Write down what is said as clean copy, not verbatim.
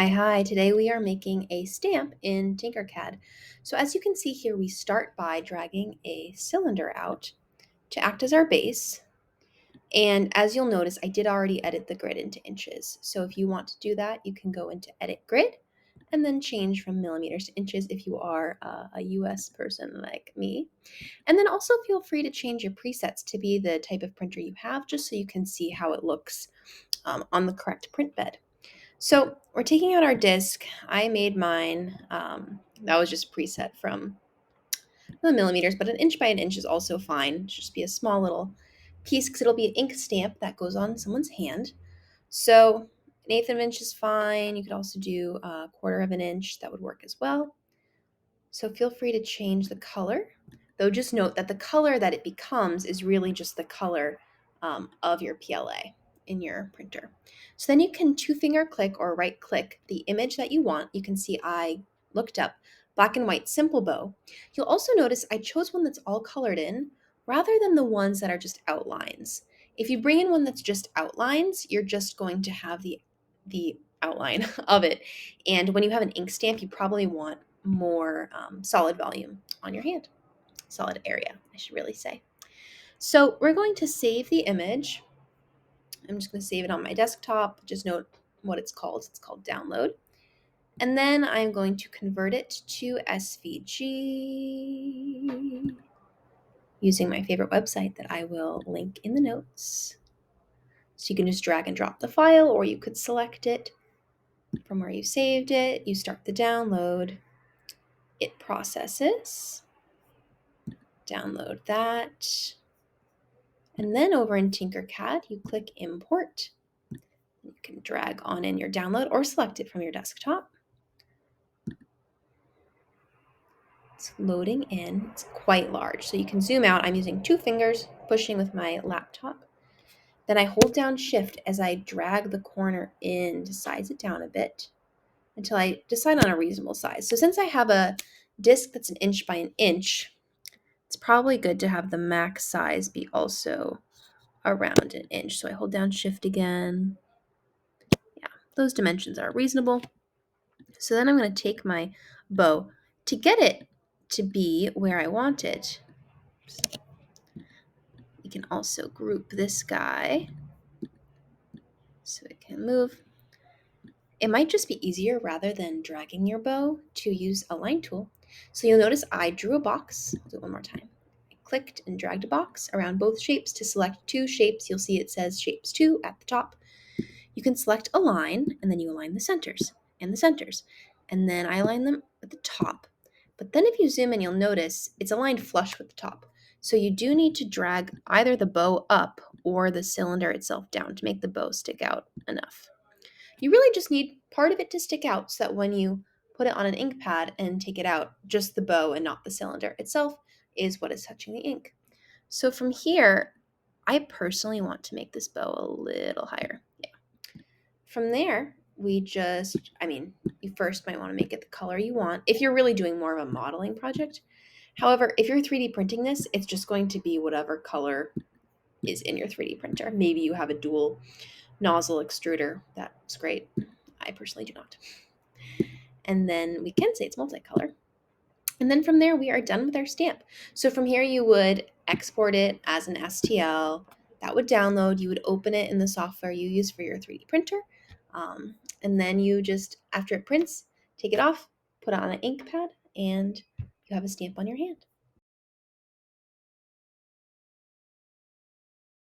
Hi. Today we are making a stamp in TinkerCAD. So as you can see here, we start by dragging a cylinder out to act as our base. And as you'll notice, I did already edit the grid into inches. So if you want to do that, you can go into Edit Grid and then change from millimeters to inches if you are a US person like me. And then also feel free to change your presets to be the type of printer you have, just so you can see how it looks on the correct print bed. So we're taking out our disc. I made mine. That was just preset from the millimeters, but an inch by an inch is also fine. It should just be a small little piece because it'll be an ink stamp that goes on someone's hand. So an eighth of an inch is fine. You could also do a quarter of an inch. That would work as well. So feel free to change the color, though just note that the color that it becomes is really just the color of your PLA in your printer. So then you can two-finger click or right-click the image that you want. You can see I looked up black and white simple bow. You'll also notice I chose one that's all colored in rather than the ones that are just outlines. If you bring in one that's just outlines, you're just going to have the outline of it. And when you have an ink stamp, you probably want more solid volume on your hand, solid area, I should really say. So we're going to save the image. I'm just going to save it on my desktop. Just note what it's called. It's called download. And then I'm going to convert it to SVG using my favorite website that I will link in the notes. So you can just drag and drop the file, or you could select it from where you saved it. You start the download. It processes. Download that. And then over in TinkerCAD, you click Import. You can drag on in your download or select it from your desktop. It's loading in. It's quite large, so you can zoom out. I'm using two fingers, pushing with my laptop. Then I hold down Shift as I drag the corner in to size it down a bit until I decide on a reasonable size. So since I have a disc that's an inch by an inch, it's probably good to have the max size be also around an inch. So I hold down Shift again. Yeah, those dimensions are reasonable. So then I'm going to take my bow to get it to be where I want it. We can also group this guy so it can move. It might just be easier rather than dragging your bow to use a line tool. So you'll notice I drew a box. I'll do it one more time. I clicked and dragged a box around both shapes to select two shapes. You'll see it says shapes 2 at the top. You can select a line, and then you align the centers and the centers. And then I align them at the top. But then if you zoom in, you'll notice it's aligned flush with the top. So you do need to drag either the bow up or the cylinder itself down to make the bow stick out enough. You really just need part of it to stick out so that when you put it on an ink pad and take it out, just the bow and not the cylinder itself is what is touching the ink. So from here, I personally want to make this bow a little higher. Yeah. From there, you first might want to make it the color you want if you're really doing more of a modeling project. However, if you're 3D printing this, it's just going to be whatever color is in your 3D printer. Maybe you have a dual nozzle extruder. That's great. I personally do not. And then we can say it's multicolor. And then from there, we are done with our stamp. So from here, you would export it as an STL. That would download. You would open it in the software you use for your 3D printer. And then you just, after it prints, take it off, put it on an ink pad, and you have a stamp on your hand.